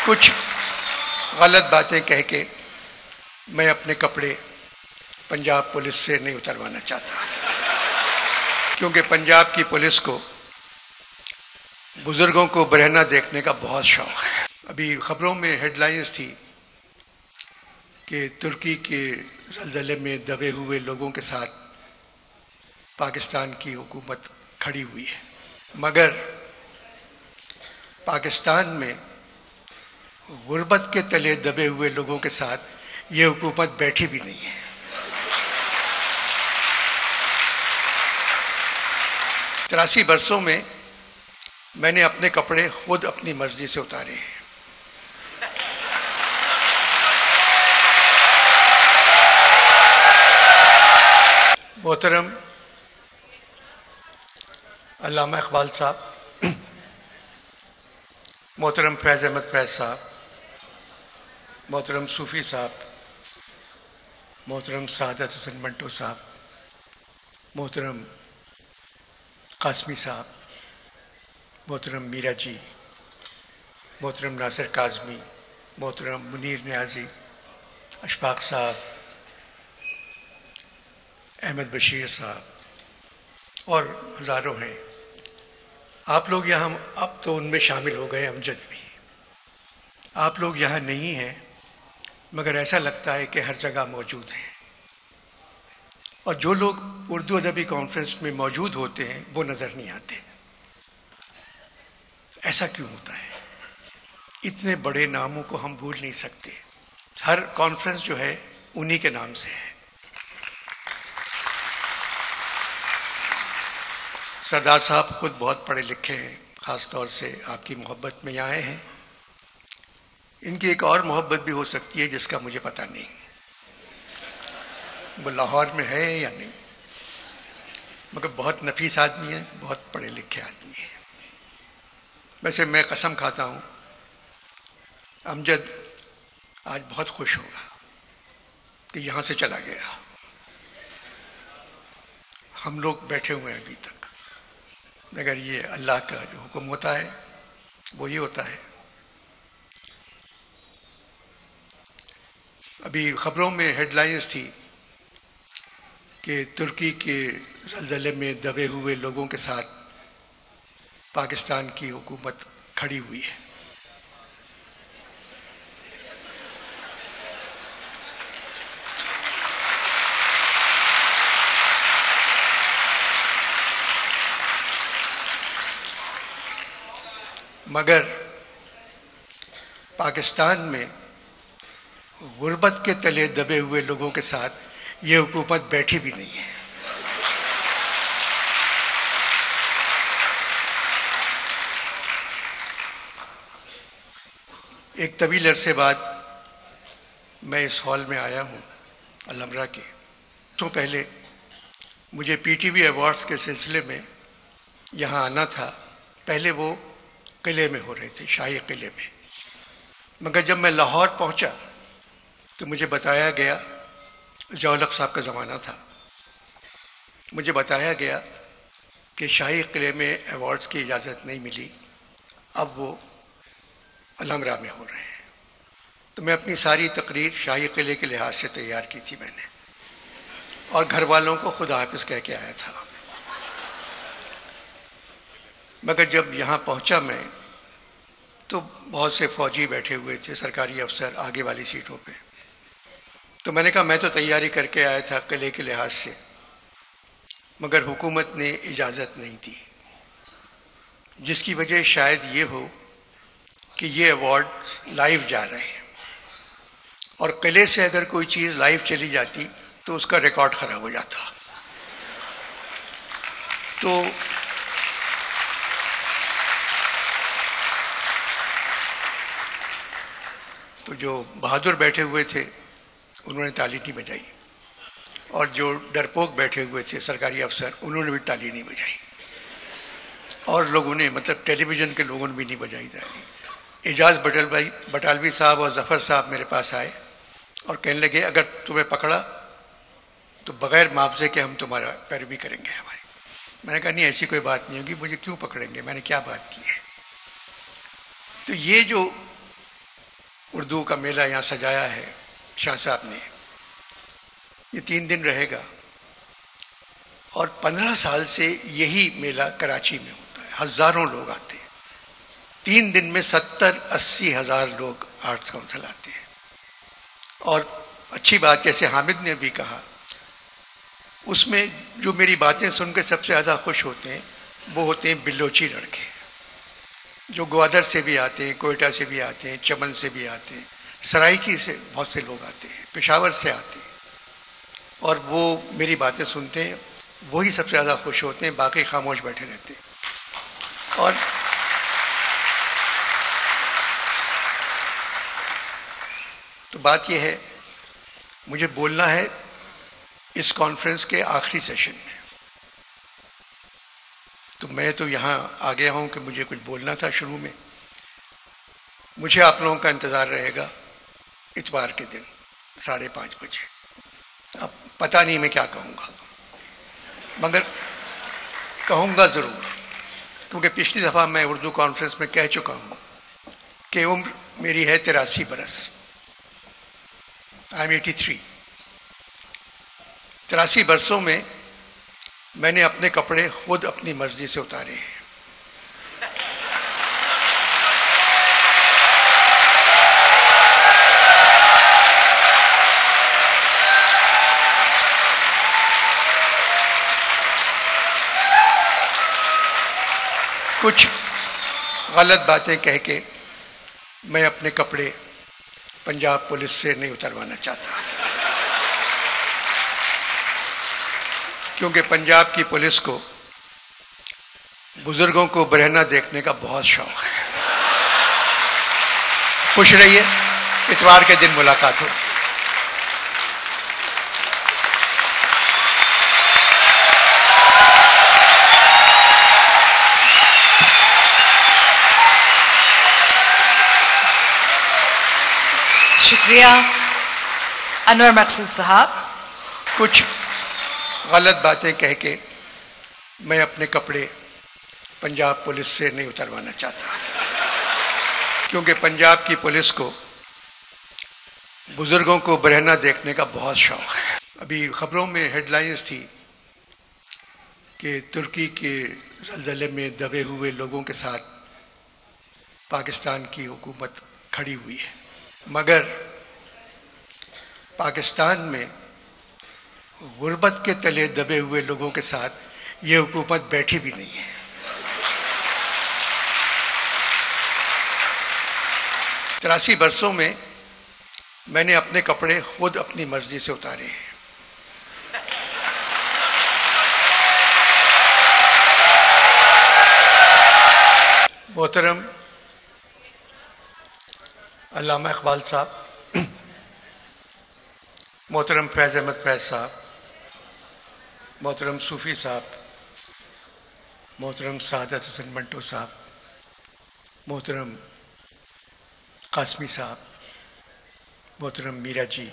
कुछ गलत बातें कह के मैं अपने कपड़े पंजाब पुलिस से नहीं उतरवाना चाहता, क्योंकि पंजाब की पुलिस को बुजुर्गों को बरहना देखने का बहुत शौक है। अभी खबरों में हेडलाइंस थी कि तुर्की के ज़लज़ले में दबे हुए लोगों के साथ पाकिस्तान की हुकूमत खड़ी हुई है, मगर पाकिस्तान में गुर्बत के तले दबे हुए लोगों के साथ ये हुकूमत बैठी भी नहीं है। 83 वर्षों में मैंने अपने कपड़े खुद अपनी मर्जी से उतारे हैं। मोहतरम अल्लामा इकबाल साहब, मोहतरम फैज़ अहमद फैज़ साहब, मोहतरम सूफ़ी साहब, मोहतरम सादत हसन मंटो साहब, मोहतरम कासमी साहब, मोहतरम मीरा जी, मोहतरम नासिर काज़मी, मोहतरम मुनीर न्याजी, अशफाक साहब, अहमद बशीर साहब और हज़ारों हैं। आप लोग यहाँ, अब तो उनमें शामिल हो गए, अमजद भी। आप लोग यहाँ नहीं हैं, मगर ऐसा लगता है कि हर जगह मौजूद हैं। और जो लोग उर्दू अदबी कॉन्फ्रेंस में मौजूद होते हैं वो नज़र नहीं आते। ऐसा क्यों होता है? इतने बड़े नामों को हम भूल नहीं सकते। हर कॉन्फ्रेंस जो है उन्हीं के नाम से है। सरदार साहब खुद बहुत पढ़े लिखे हैं, ख़ास तौर से आपकी मोहब्बत में आए हैं। इनकी एक और मोहब्बत भी हो सकती है जिसका मुझे पता नहीं, वो लाहौर में है या नहीं, मगर बहुत नफीस आदमी है, बहुत पढ़े लिखे आदमी है। वैसे मैं कसम खाता हूँ अमजद आज बहुत खुश होगा कि यहाँ से चला गया। हम लोग बैठे हुए हैं अभी तक, मगर ये अल्लाह का जो हुक्म होता है वो ये होता है। अभी खबरों में हेडलाइंस थी कि तुर्की के ज़लज़ले में दबे हुए लोगों के साथ पाकिस्तान की हुकूमत खड़ी हुई है। मगर पाकिस्तान में गुर्बत के तले दबे हुए लोगों के साथ ये हुकूमत बैठी भी नहीं है। एक तवील अरसे बाद मैं इस हॉल में आया हूँ अलमरा के। तो पहले मुझे पीटीवी अवार्ड्स के सिलसिले में यहाँ आना था। पहले वो किले में हो रहे थे, शाही किले में, मगर जब मैं लाहौर पहुँचा तो मुझे बताया गया, ज़ौलक साहब का ज़माना था, मुझे बताया गया कि शाही किले में अवार्ड्स की इजाज़त नहीं मिली, अब वो अलमरा में हो रहे हैं। तो मैं अपनी सारी तकरीर शाही किले के लिहाज से तैयार की थी मैंने, और घर वालों को खुदा हाफिज़ कह के आया था। मगर जब यहाँ पहुँचा मैं तो बहुत से फ़ौजी बैठे हुए थे, सरकारी अफसर आगे वाली सीटों पे। तो मैंने कहा मैं तो तैयारी करके आया था किले के लिहाज से, मगर हुकूमत ने इजाज़त नहीं दी, जिसकी वजह शायद ये हो कि ये अवार्ड लाइव जा रहे हैं, और किले से अगर कोई चीज़ लाइव चली जाती तो उसका रिकॉर्ड ख़राब हो जाता। तो जो बहादुर बैठे हुए थे उन्होंने ताली नहीं बजाई, और जो डरपोक बैठे हुए थे सरकारी अफसर उन्होंने भी ताली नहीं बजाई, और लोगों ने, मतलब टेलीविज़न के लोगों ने भी नहीं बजाई ताली। एजाज बटालवी साहब और ज़फ़र साहब मेरे पास आए और कहने लगे अगर तुम्हें पकड़ा तो बग़ैर मुआवजे के हम तुम्हारा पैरवी करेंगे हमारी। मैंने कहा नहीं, ऐसी कोई बात नहीं होगी, मुझे क्यों पकड़ेंगे, मैंने क्या बात की है। तो ये जो उर्दू का मेला यहाँ सजाया है शाह साहब ने। ये 3 दिन रहेगा और 15 साल से यही मेला कराची में होता है। हजारों लोग आते हैं। 3 दिन में 70-80 हज़ार लोग आर्ट्स काउंसिल आते हैं। और अच्छी बात, जैसे हामिद ने भी कहा, उसमें जो मेरी बातें सुनकर सबसे ज़्यादा खुश होते हैं वो होते हैं बिलोची लड़के, जो ग्वादर से भी आते हैं, कोयटा से भी आते हैं, चमन से भी आते हैं, सराइकी से बहुत से लोग आते हैं, पेशावर से आते हैं, और वो मेरी बातें सुनते हैं। वही सबसे ज़्यादा खुश होते हैं, बाकी खामोश बैठे रहते हैं। और तो बात यह है, मुझे बोलना है इस कॉन्फ्रेंस के आखिरी सेशन में। तो मैं तो यहाँ आ गया हूँ कि मुझे कुछ बोलना था शुरू में। मुझे आप लोगों का इंतज़ार रहेगा इतवार के दिन 5:30 बजे। अब पता नहीं मैं क्या कहूँगा, मगर कहूँगा ज़रूर, क्योंकि पिछली दफ़ा मैं उर्दू कॉन्फ्रेंस में कह चुका हूँ कि उम्र मेरी है 83 बरस। I am 83। 83 बरसों में मैंने अपने कपड़े खुद अपनी मर्जी से उतारे हैं। कुछ गलत बातें कह के मैं अपने कपड़े पंजाब पुलिस से नहीं उतरवाना चाहता, क्योंकि पंजाब की पुलिस को बुजुर्गों को बरहना देखने का बहुत शौक है। खुश रहिए, इतवार के दिन मुलाकात होगी। शुक्रिया अनवर मकसूद साहब। कुछ गलत बातें कह के मैं अपने कपड़े पंजाब पुलिस से नहीं उतरवाना चाहता, क्योंकि पंजाब की पुलिस को बुजुर्गों को बरहना देखने का बहुत शौक है। अभी खबरों में हेडलाइंस थी कि तुर्की के ज़लज़ले में दबे हुए लोगों के साथ पाकिस्तान की हुकूमत खड़ी हुई है, मगर पाकिस्तान में गुर्बत के तले दबे हुए लोगों के साथ ये हुकूमत बैठी भी नहीं है। 83 बरसों में मैंने अपने कपड़े खुद अपनी मर्जी से उतारे हैं। मोहतरम अल्लामा इकबाल साहब, मोहतरम फैज़ अहमद फैज़ साहब, मोहतरम सूफ़ी साहब, मोहतरम सादत हसन मंटो साहब, मोहतरम कासमी साहब, मोहतरम मीरा जी,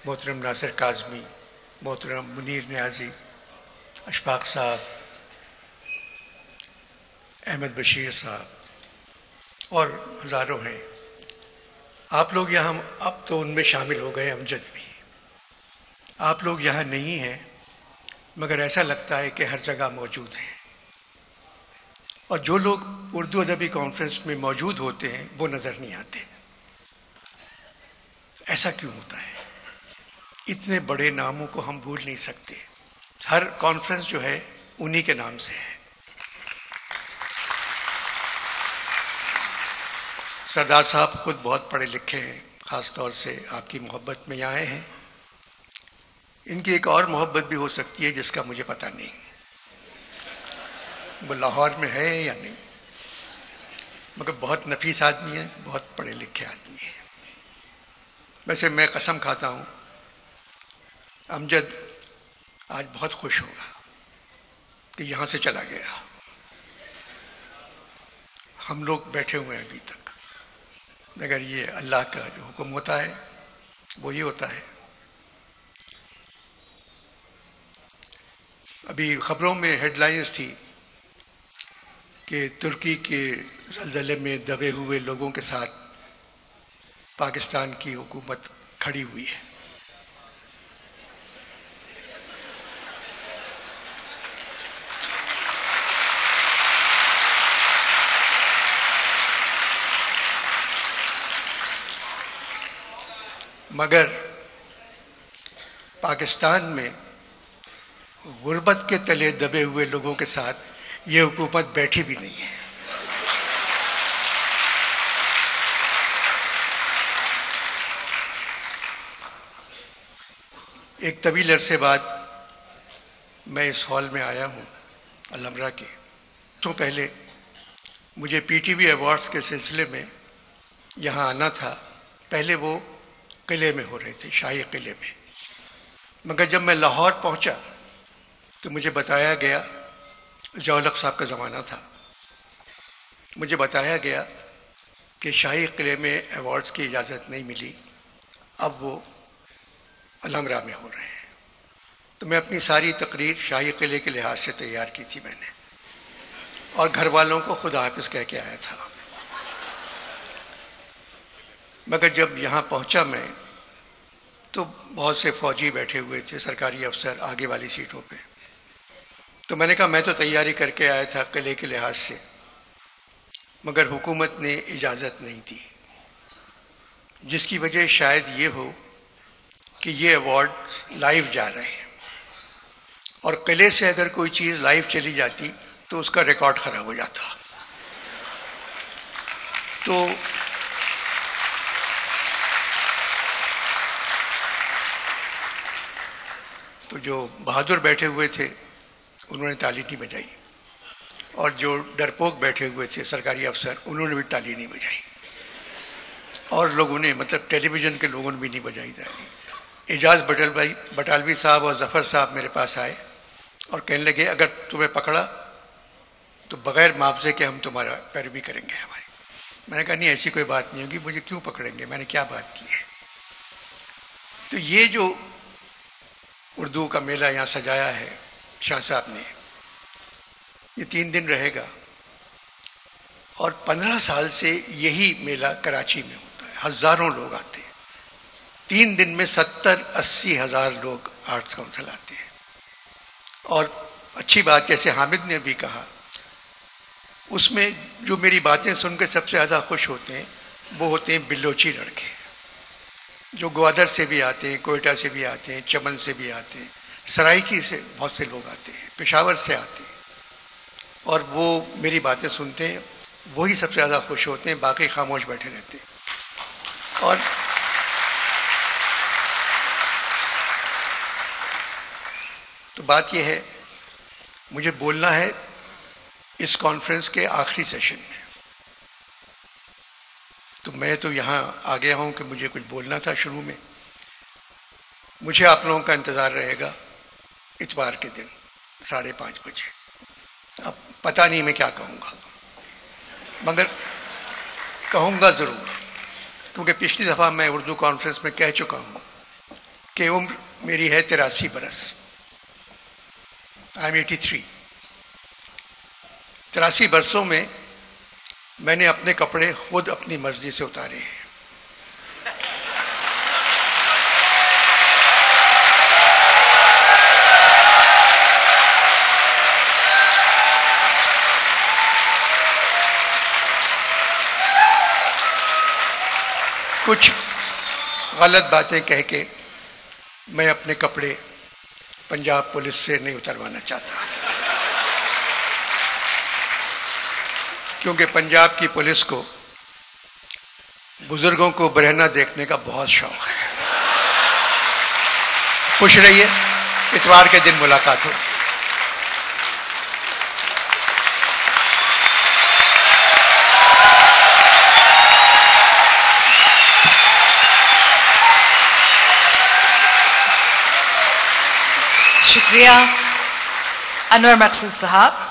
मोहतरम नासिर काज़मी, मोहतरम मुनीर न्याजी, अशफाक साहब, अहमद बशीर साहब और हज़ारों हैं। आप लोग यहाँ, अब तो उनमें शामिल हो गए अमजद भी। आप लोग यहाँ नहीं हैं, मगर ऐसा लगता है कि हर जगह मौजूद हैं। और जो लोग उर्दू अदबी कॉन्फ्रेंस में मौजूद होते हैं वो नज़र नहीं आते। ऐसा क्यों होता है? इतने बड़े नामों को हम भूल नहीं सकते। हर कॉन्फ्रेंस जो है उन्हीं के नाम से है। सरदार साहब खुद बहुत पढ़े लिखे हैं, ख़ास तौर से आपकी मोहब्बत में यहाँ आए हैं। इनकी एक और मोहब्बत भी हो सकती है जिसका मुझे पता नहीं, वो लाहौर में है या नहीं, मगर बहुत नफीस आदमी है, बहुत पढ़े लिखे आदमी है। वैसे मैं कसम खाता हूँ अमजद आज बहुत खुश होगा कि यहाँ से चला गया। हम लोग बैठे हुए हैं अभी तक, मगर ये अल्लाह का जो हुक्म होता है वो ये होता है। अभी खबरों में हेडलाइंस थी कि तुर्की के ज़लज़ले में दबे हुए लोगों के साथ पाकिस्तान की हुकूमत खड़ी हुई है। मगर पाकिस्तान में गुर्बत के तले दबे हुए लोगों के साथ ये हुकूमत बैठी भी नहीं है। एक तवील अरसे बाद मैं इस हॉल में आया हूँ अलमरा के। तो पहले मुझे पीटीवी अवार्ड्स के सिलसिले में यहाँ आना था। पहले वो किले में हो रहे थे, शाही किले में। मगर जब मैं लाहौर पहुँचा तो मुझे बताया गया, ज़ौलक साहब का ज़माना था, मुझे बताया गया कि शाही किले में अवार्ड्स की इजाज़त नहीं मिली, अब वो अलमरा में हो रहे हैं। तो मैं अपनी सारी तकरीर शाही किले के लिहाज से तैयार की थी मैंने, और घर वालों को खुदा हाफिज़ कह के आया था। मगर जब यहाँ पहुँचा मैं तो बहुत से फौजी बैठे हुए थे, सरकारी अफसर आगे वाली सीटों पे। तो मैंने कहा मैं तो तैयारी करके आया था किले के लिहाज से, मगर हुकूमत ने इजाज़त नहीं दी, जिसकी वजह शायद ये हो कि ये अवार्ड लाइव जा रहे हैं, और किले से अगर कोई चीज़ लाइव चली जाती तो उसका रिकॉर्ड ख़राब हो जाता। तो जो बहादुर बैठे हुए थे उन्होंने ताली नहीं बजाई, और जो डरपोक बैठे हुए थे सरकारी अफसर उन्होंने भी ताली नहीं बजाई, और लोगों ने, मतलब टेलीविज़न के लोगों ने भी नहीं बजाई ताली। एजाज बटालवी साहब और ज़फ़र साहब मेरे पास आए और कहने लगे अगर तुम्हें पकड़ा तो बग़ैर मुआवजे के हम तुम्हारा पैरवी करेंगे हमारी। मैंने कहा नहीं, ऐसी कोई बात नहीं होगी, मुझे क्यों पकड़ेंगे, मैंने क्या बात की है। तो ये जो उर्दू का मेला यहाँ सजाया है शाह साहब ने, ये 3 दिन रहेगा, और 15 साल से यही मेला कराची में होता है। हज़ारों लोग आते हैं, 3 दिन में 70-80 हज़ार लोग आर्ट्स काउंसिल आते हैं। और अच्छी बात, जैसे हामिद ने भी कहा, उसमें जो मेरी बातें सुनकर सबसे ज़्यादा खुश होते हैं वो होते हैं बिलोची लड़के, जो ग्वादर से भी आते हैं, कोयटा से भी आते हैं, चमन से भी आते हैं, सराइकी से बहुत से लोग आते हैं, पेशावर से आते हैं, और वो मेरी बातें सुनते हैं, वही सबसे ज़्यादा खुश होते हैं, बाकी खामोश बैठे रहते हैं। और तो बात यह है, मुझे बोलना है इस कॉन्फ्रेंस के आखिरी सेशन में, तो मैं तो यहाँ आ गया हूँ कि मुझे कुछ बोलना था शुरू में। मुझे आप लोगों का इंतज़ार रहेगा इतवार के दिन 5:30 बजे। अब पता नहीं मैं क्या कहूँगा, मगर कहूँगा ज़रूर, क्योंकि पिछली दफ़ा मैं उर्दू कॉन्फ्रेंस में कह चुका हूँ कि उम्र मेरी है 83 बरस। I am 83। 83 बरसों में मैंने अपने कपड़े खुद अपनी मर्जी से उतारे हैं। कुछ गलत बातें कह के मैं अपने कपड़े पंजाब पुलिस से नहीं उतरवाना चाहता, क्योंकि पंजाब की पुलिस को बुजुर्गों को बरहना देखने का बहुत शौक है। खुश रहिए, इतवार के दिन मुलाकात होगी। शुक्रिया अनवर मकसूद साहब।